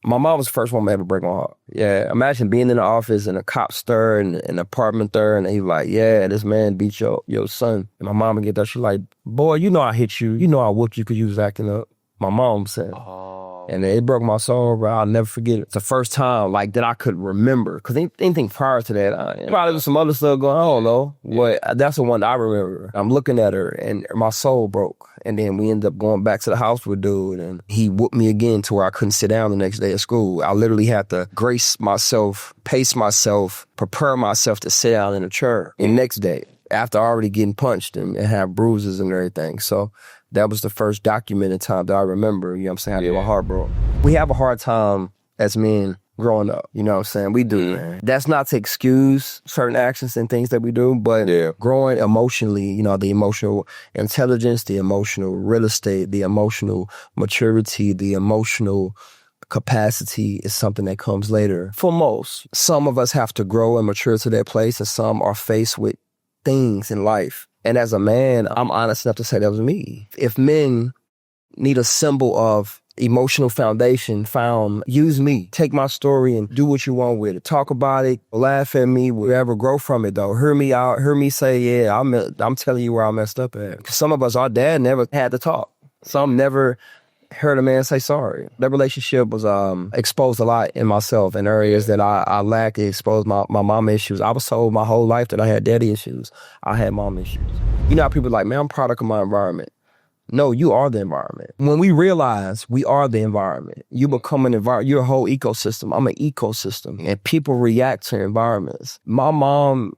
My mom was the first one to ever break my heart. Yeah, imagine being in the office and a cop stir and an apartment there, and he like, yeah, this man beat your son. And my mom would get there, she like, boy, you know I hit you. You know I whooped you because you was acting up. My mom said. And it broke my soul, bro. I'll never forget it. It's the first time, like, that I could remember. Because anything prior to that, probably was some other stuff going on, I don't know. But that's the one that I remember. I'm looking at her, and my soul broke. And then we ended up going back to the house with dude, and he whooped me again to where I couldn't sit down the next day at school. I literally had to grace myself, pace myself, prepare myself to sit down in a chair the next day after already getting punched and have bruises and everything. So that was the first documented time that I remember, you know what I'm saying, how my heart broke. We have a hard time as men growing up, you know what I'm saying? We do, man. That's not to excuse certain actions and things that we do, but growing emotionally, you know, the emotional intelligence, the emotional real estate, the emotional maturity, the emotional capacity is something that comes later. For most, some of us have to grow and mature to that place, and some are faced with things in life. And as a man, I'm honest enough to say that was me. If men need a symbol of emotional foundation found, use me. Take my story and do what you want with it. Talk about it, laugh at me, whatever, grow from it though. Hear me out, hear me say, yeah, I'm telling you where I messed up at. Some of us, our dad never had to talk. Some never heard a man say sorry. That relationship was exposed a lot in myself in areas that I lacked. It exposed my mom issues. I was told my whole life that I had daddy issues. I had mom issues. You know how people are like, man, I'm a product of my environment. No, you are the environment. When we realize we are the environment, you become an environment. You're a whole ecosystem. I'm an ecosystem. And people react to environments. My mom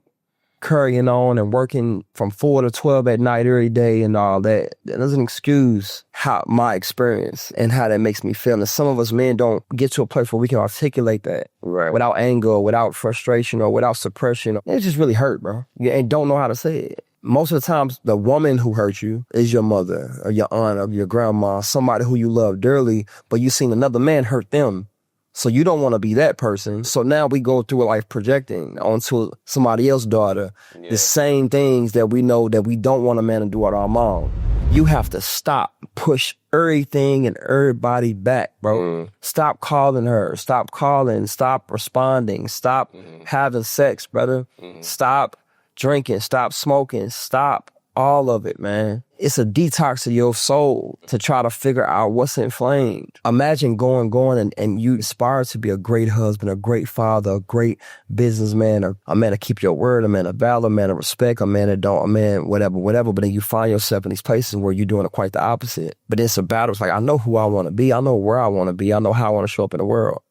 carrying on and working from 4 to 12 at night every day and all that, that doesn't excuse how my experience and how that makes me feel. And some of us men don't get to a place where we can articulate that without anger, or without frustration, or without suppression. It just really hurt, bro. And don't know how to say it. Most of the times, the woman who hurt you is your mother or your aunt or your grandma, somebody who you love dearly, but you seen another man hurt them. So you don't want to be that person. So now we go through life projecting onto somebody else's daughter the same things that we know that we don't want a man to do at our mom. You have to stop, push everything and everybody back, bro. Stop calling her. Stop calling. Stop responding. Stop having sex, brother. Stop drinking. Stop smoking. Stop all of it, man. It's a detox of your soul to try to figure out what's inflamed. Imagine going and you aspire to be a great husband, a great father, a great businessman, a man to keep your word, a man of valor, a man of respect, a man that don't, a man whatever. But then you find yourself in these places where you're doing quite the opposite. But it's a battle. It's like, I know who I want to be. I know where I want to be. I know how I want to show up in the world.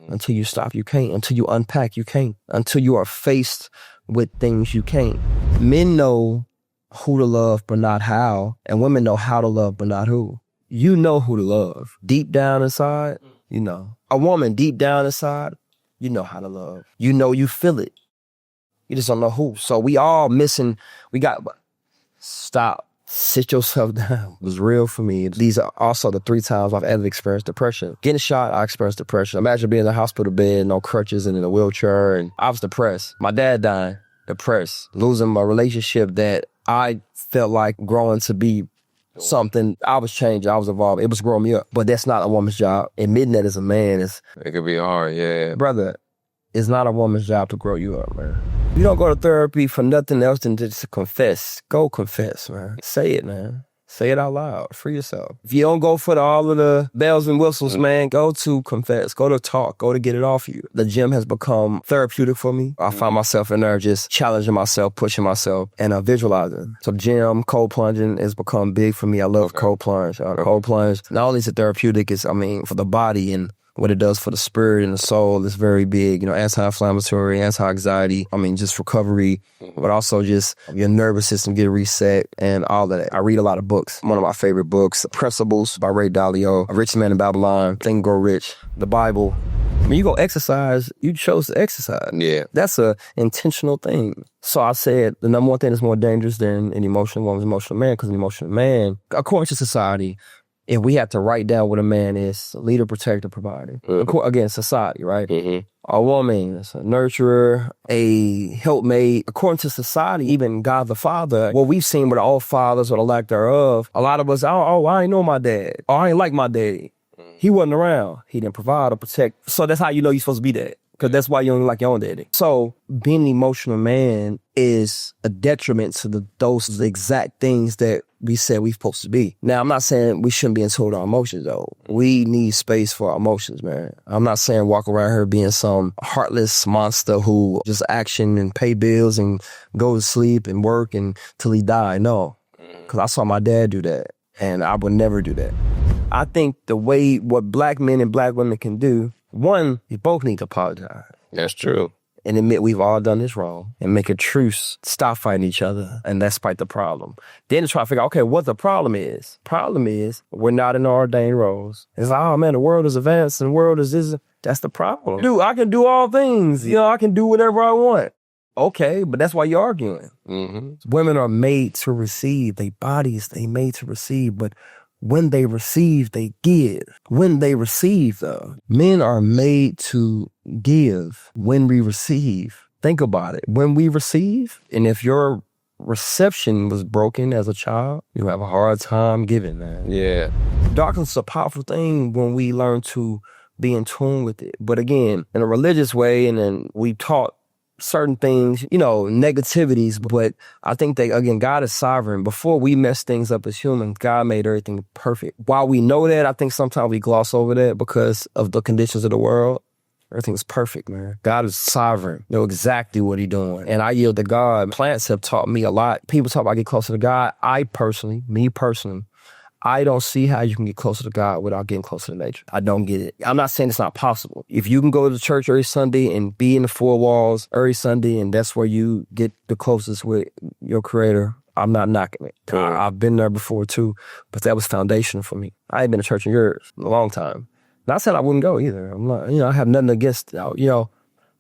Until you stop, you can't. Until you unpack, you can't. Until you are faced with things, you can't. Men know who to love, but not how. And women know how to love, but not who. You know who to love. Deep down inside, you know. A woman deep down inside, you know how to love. You know you feel it. You just don't know who. So we all missing, stop. Sit yourself down. It was real for me. These are also the 3 times I've ever experienced depression. Getting shot, I experienced depression. Imagine being in a hospital bed, no crutches and in a wheelchair. And I was depressed. My dad dying, depressed. Losing my relationship that I felt like growing to be something. I was changing. I was evolving. It was growing me up. But that's not a woman's job. Admitting that as a man is... It could be hard, yeah. Brother, it's not a woman's job to grow you up, man. You don't go to therapy for nothing else than just to confess. Go confess, man. Say it, man. Say it out loud. Free yourself. If you don't go for all of the bells and whistles, man, go to confess. Go to talk. Go to get it off you. The gym has become therapeutic for me. I find myself in there just challenging myself, pushing myself, and visualizing. So gym, cold plunging has become big for me. I love cold plunge. Cold plunge, not only is it therapeutic, it's, for the body and what it does for the spirit and the soul is very big. You know, anti-inflammatory, anti-anxiety, just recovery, but also just your nervous system get reset and all of that. I read a lot of books. One of my favorite books, Principles by Ray Dalio, A Rich Man in Babylon, Think and Grow Rich, the Bible. When you go exercise, you chose to exercise. Yeah. That's a intentional thing. So I said the number one thing that's more dangerous than an emotional woman is an emotional man, because an emotional man, according to society, if we have to write down what a man is, a leader, protector, provider. Again, society, right? A woman is a nurturer, a helpmate. According to society, even God the Father, what we've seen with all fathers or the lack thereof, a lot of us, I ain't know my dad. Or I ain't like my daddy. He wasn't around. He didn't provide or protect. So that's how you know you're supposed to be that. Because that's why you don't like your own daddy. So being an emotional man is a detriment to those exact things that we said we're supposed to be. Now, I'm not saying we shouldn't be in tune with our emotions, though. We need space for our emotions, man. I'm not saying walk around here being some heartless monster who just action and pay bills and go to sleep and work until he die. No, because I saw my dad do that, and I would never do that. I think what black men and black women can do, one, you both need to apologize. That's true. And admit we've all done this wrong and make a truce, stop fighting each other, and that's fight the problem. Then to try to figure out, okay, what the problem is. Problem is, we're not in ordained roles. It's like, oh man, the world is advanced and the world is this. That's the problem. Dude, I can do all things. I can do whatever I want. Okay, but that's why you're arguing. Women are made to receive. They bodies, they made to receive, but when they receive, they give. When they receive, though, men are made to give when we receive. Think about it. When we receive, and if your reception was broken as a child, you have a hard time giving, man. Yeah. Darkness is a powerful thing when we learn to be in tune with it. But again, in a religious way, and then we taught certain things, negativities, but I think that, again, God is sovereign. Before we mess things up as humans, God made everything perfect. While we know that, I think sometimes we gloss over that because of the conditions of the world. Everything's perfect, man. God is sovereign. Know exactly what he's doing. And I yield to God. Plants have taught me a lot. People talk about get closer to God. Me personally, I don't see how you can get closer to God without getting closer to nature. I don't get it. I'm not saying it's not possible. If you can go to church every Sunday and be in the four walls every Sunday and that's where you get the closest with your creator, I'm not knocking it. I've been there before too, but that was foundational for me. I ain't been to church in years, a long time. Not saying I wouldn't go either. I'm not, I have nothing against,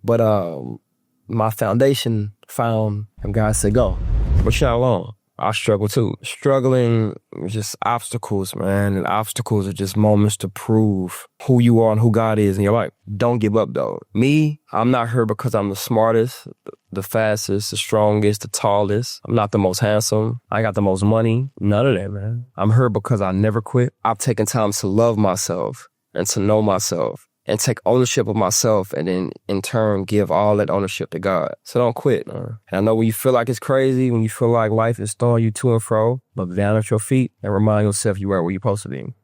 but my foundation found, and God said, go. But you're not alone. I struggle too. Struggling is just obstacles, man. And obstacles are just moments to prove who you are and who God is in your life. Don't give up, though. Me, I'm not here because I'm the smartest, the fastest, the strongest, the tallest. I'm not the most handsome. I got the most money. None of that, man. I'm here because I never quit. I've taken time to love myself and to know myself and take ownership of myself and then in turn give all that ownership to God. So don't quit, man. And I know when you feel like it's crazy, when you feel like life is throwing you to and fro, look down at your feet and remind yourself you are where you're supposed to be.